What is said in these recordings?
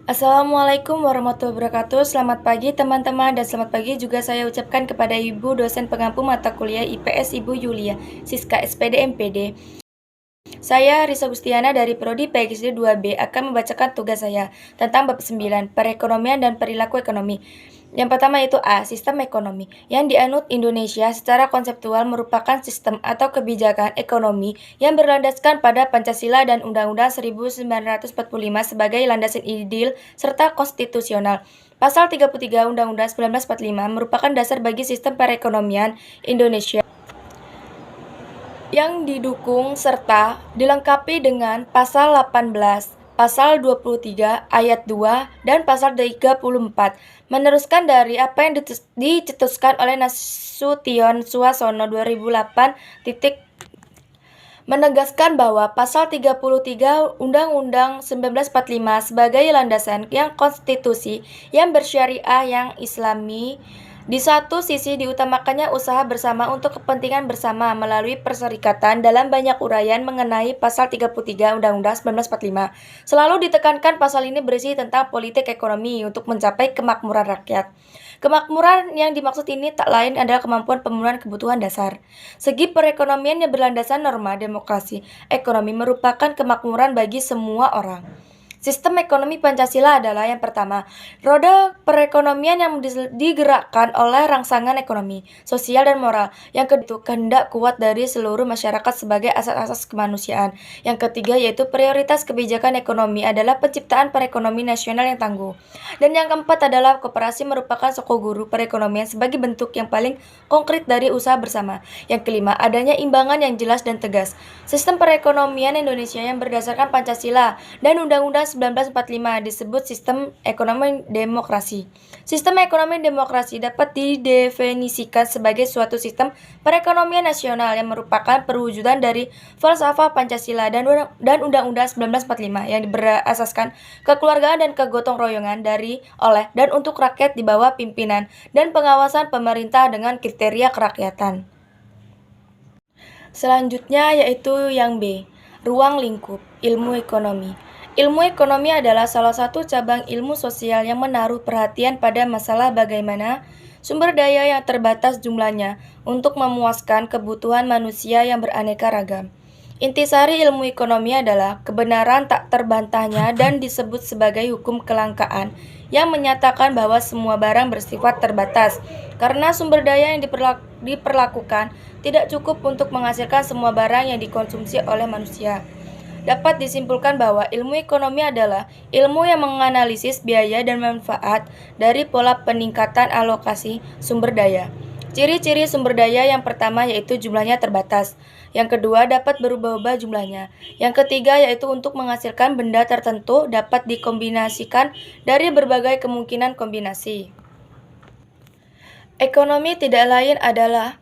Assalamualaikum warahmatullahi wabarakatuh. Selamat pagi teman-teman dan selamat pagi juga saya ucapkan kepada Ibu dosen pengampu mata kuliah IPS Ibu Yulia, Siska SPD MPD. Saya Risa Gustiana dari Prodi PGSD 2B akan membacakan tugas saya tentang bab 9, perekonomian dan perilaku ekonomi. Yang pertama itu A, sistem ekonomi. Yang dianut Indonesia secara konseptual merupakan sistem atau kebijakan ekonomi yang berlandaskan pada Pancasila dan Undang-Undang 1945 sebagai landasan ideal serta konstitusional. Pasal 33 Undang-Undang 1945 merupakan dasar bagi sistem perekonomian Indonesia yang didukung serta dilengkapi dengan pasal 18, pasal 23 ayat 2 dan pasal 34 meneruskan dari apa yang dicetuskan oleh Nasution Suarsono 2008 menegaskan bahwa pasal 33 Undang-Undang 1945 sebagai landasan yang konstitusi yang bersyariah yang islami. Di satu sisi diutamakannya usaha bersama untuk kepentingan bersama melalui perserikatan dalam banyak uraian mengenai pasal 33 Undang-Undang 1945. Selalu ditekankan pasal ini berisi tentang politik ekonomi untuk mencapai kemakmuran rakyat. Kemakmuran yang dimaksud ini tak lain adalah kemampuan pemenuhan kebutuhan dasar. Segi perekonomian yang berlandaskan norma demokrasi ekonomi merupakan kemakmuran bagi semua orang. Sistem ekonomi Pancasila adalah yang pertama, roda perekonomian yang digerakkan oleh rangsangan ekonomi, sosial, dan moral. Yang kedua, kehendak kuat dari seluruh masyarakat sebagai asas-asas kemanusiaan. Yang ketiga, yaitu prioritas kebijakan ekonomi adalah penciptaan perekonomian nasional yang tangguh. Dan yang keempat adalah kooperasi merupakan soko guru perekonomian sebagai bentuk yang paling konkret dari usaha bersama. Yang kelima, adanya imbangan yang jelas dan tegas. Sistem perekonomian Indonesia yang berdasarkan Pancasila dan Undang-Undang 1945 disebut sistem ekonomi demokrasi. Sistem ekonomi demokrasi dapat didefinisikan sebagai suatu sistem perekonomian nasional yang merupakan perwujudan dari falsafah Pancasila dan Undang-Undang 1945 yang berasaskan kekeluargaan dan kegotong royongan dari, oleh, dan untuk rakyat di bawah pimpinan dan pengawasan pemerintah dengan kriteria kerakyatan. Selanjutnya yaitu yang B, ruang lingkup ilmu ekonomi. Ilmu ekonomi adalah salah satu cabang ilmu sosial yang menaruh perhatian pada masalah bagaimana sumber daya yang terbatas jumlahnya untuk memuaskan kebutuhan manusia yang beraneka ragam. Intisari ilmu ekonomi adalah kebenaran tak terbantahnya dan disebut sebagai hukum kelangkaan yang menyatakan bahwa semua barang bersifat terbatas karena sumber daya yang diperlakukan tidak cukup untuk menghasilkan semua barang yang dikonsumsi oleh manusia. Dapat disimpulkan bahwa ilmu ekonomi adalah ilmu yang menganalisis biaya dan manfaat dari pola peningkatan alokasi sumber daya. Ciri-ciri sumber daya yang pertama yaitu jumlahnya terbatas. Yang kedua dapat berubah-ubah jumlahnya. Yang ketiga yaitu untuk menghasilkan benda tertentu dapat dikombinasikan dari berbagai kemungkinan kombinasi. Ekonomi tidak lain adalah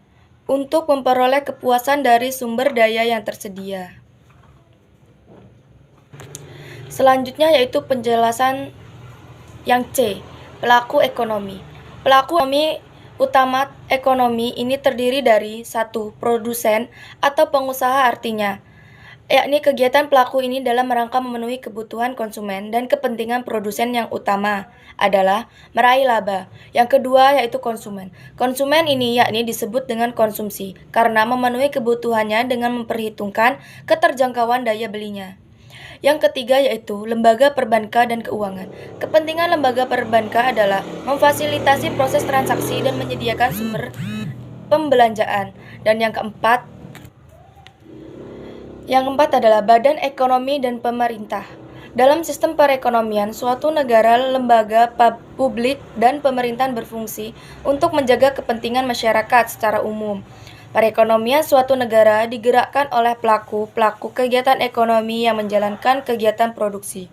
untuk memperoleh kepuasan dari sumber daya yang tersedia. Selanjutnya yaitu penjelasan yang C, pelaku ekonomi. Pelaku ekonomi utama ekonomi ini terdiri dari 1. Produsen atau pengusaha artinya, yakni kegiatan pelaku ini dalam rangka memenuhi kebutuhan konsumen dan kepentingan produsen yang utama adalah meraih laba. Yang kedua yaitu konsumen. Konsumen ini yakni disebut dengan konsumsi karena memenuhi kebutuhannya dengan memperhitungkan keterjangkauan daya belinya. Yang ketiga yaitu lembaga perbankan dan keuangan. Kepentingan lembaga perbankan adalah memfasilitasi proses transaksi dan menyediakan sumber pembelanjaan. Dan yang keempat adalah badan ekonomi dan pemerintah. Dalam sistem perekonomian, suatu negara, lembaga publik, dan pemerintahan berfungsi untuk menjaga kepentingan masyarakat secara umum. Perekonomian suatu negara digerakkan oleh pelaku kegiatan ekonomi yang menjalankan kegiatan produksi,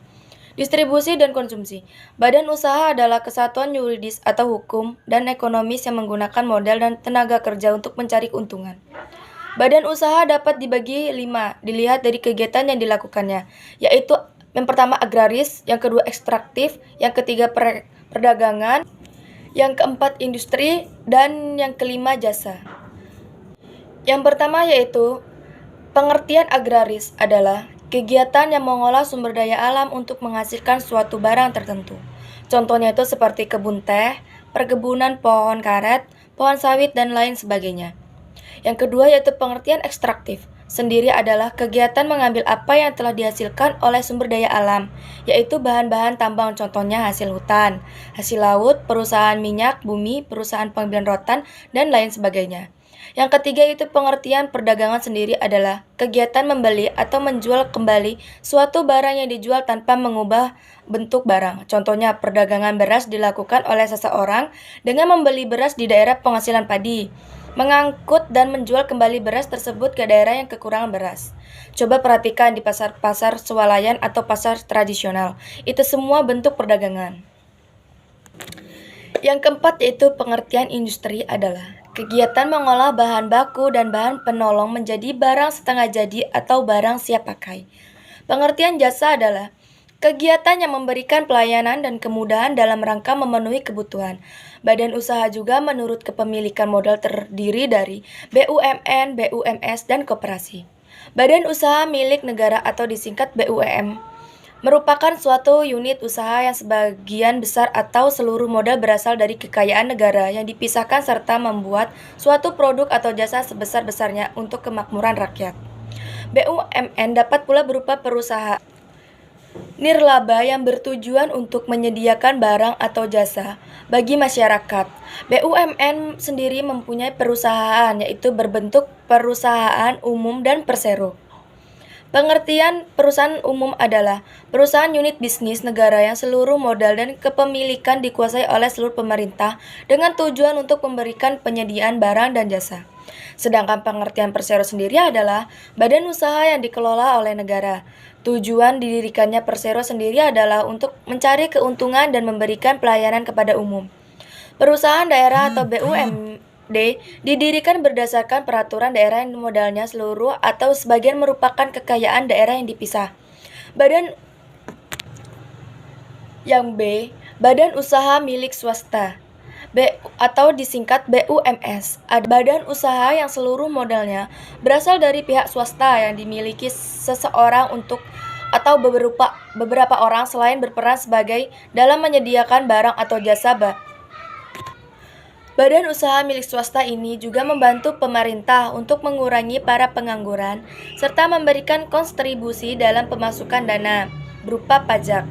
distribusi, dan konsumsi. Badan usaha adalah kesatuan yuridis atau hukum dan ekonomis yang menggunakan modal dan tenaga kerja untuk mencari keuntungan. Badan usaha dapat dibagi 5, dilihat dari kegiatan yang dilakukannya, yaitu yang pertama agraris, yang kedua ekstraktif, yang ketiga perdagangan, yang keempat industri, dan yang kelima jasa. Yang pertama yaitu pengertian agraris adalah kegiatan yang mengolah sumber daya alam untuk menghasilkan suatu barang tertentu. Contohnya itu seperti kebun teh, perkebunan pohon karet, pohon sawit, dan lain sebagainya. Yang kedua yaitu pengertian ekstraktif. Sendiri adalah kegiatan mengambil apa yang telah dihasilkan oleh sumber daya alam, yaitu bahan-bahan tambang, contohnya hasil hutan, hasil laut, perusahaan minyak, bumi, perusahaan pengambilan rotan, dan lain sebagainya. Yang ketiga itu pengertian perdagangan sendiri adalah kegiatan membeli atau menjual kembali suatu barang yang dijual tanpa mengubah bentuk barang. Contohnya perdagangan beras dilakukan oleh seseorang dengan membeli beras di daerah penghasilan padi, mengangkut dan menjual kembali beras tersebut ke daerah yang kekurangan beras. Coba perhatikan di pasar-pasar swalayan atau pasar tradisional. Itu semua bentuk perdagangan. Yang keempat yaitu pengertian industri adalah kegiatan mengolah bahan baku dan bahan penolong menjadi barang setengah jadi atau barang siap pakai. Pengertian jasa adalah kegiatan yang memberikan pelayanan dan kemudahan dalam rangka memenuhi kebutuhan. Badan usaha juga menurut kepemilikan modal terdiri dari BUMN, BUMS, dan koperasi. Badan usaha milik negara atau disingkat BUMN merupakan suatu unit usaha yang sebagian besar atau seluruh modal berasal dari kekayaan negara yang dipisahkan serta membuat suatu produk atau jasa sebesar-besarnya untuk kemakmuran rakyat. BUMN dapat pula berupa perusahaan nirlaba yang bertujuan untuk menyediakan barang atau jasa bagi masyarakat. BUMN sendiri mempunyai perusahaan yaitu berbentuk perusahaan umum dan persero. Pengertian perusahaan umum adalah perusahaan unit bisnis negara yang seluruh modal dan kepemilikan dikuasai oleh seluruh pemerintah dengan tujuan untuk memberikan penyediaan barang dan jasa. Sedangkan pengertian persero sendiri adalah badan usaha yang dikelola oleh negara. Tujuan didirikannya persero sendiri adalah untuk mencari keuntungan dan memberikan pelayanan kepada umum. Perusahaan daerah atau BUMD didirikan berdasarkan peraturan daerah yang modalnya seluruh atau sebagian merupakan kekayaan daerah yang dipisah. Badan usaha milik swasta atau disingkat BUMS. Ada badan usaha yang seluruh modalnya berasal dari pihak swasta yang dimiliki seseorang atau beberapa orang selain berperan sebagai dalam menyediakan barang atau jasa. Badan usaha milik swasta ini juga membantu pemerintah untuk mengurangi para pengangguran serta memberikan kontribusi dalam pemasukan dana berupa pajak.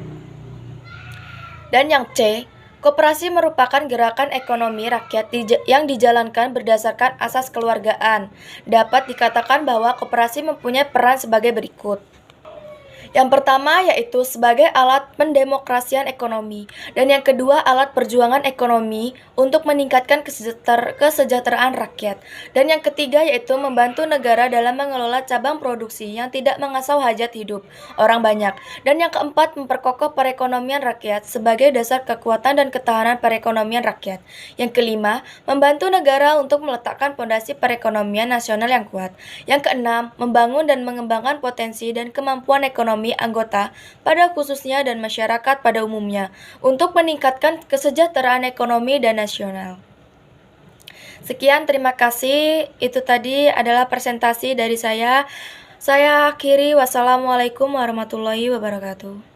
Dan yang C, koperasi merupakan gerakan ekonomi rakyat yang dijalankan berdasarkan asas kekeluargaan. Dapat dikatakan bahwa koperasi mempunyai peran sebagai berikut. Yang pertama yaitu sebagai alat pendemokrasian ekonomi, dan yang kedua alat perjuangan ekonomi untuk meningkatkan kesejahteraan rakyat, dan yang ketiga yaitu membantu negara dalam mengelola cabang produksi yang tidak mengasah hajat hidup orang banyak, dan yang keempat memperkokoh perekonomian rakyat sebagai dasar kekuatan dan ketahanan perekonomian rakyat. Yang kelima, membantu negara untuk meletakkan fondasi perekonomian nasional yang kuat. Yang keenam, membangun dan mengembangkan potensi dan kemampuan ekonomi anggota pada khususnya dan masyarakat pada umumnya untuk meningkatkan kesejahteraan ekonomi dan nasional. Sekian, terima kasih. Itu tadi adalah presentasi dari saya. Saya akhiri. Wassalamualaikum warahmatullahi wabarakatuh.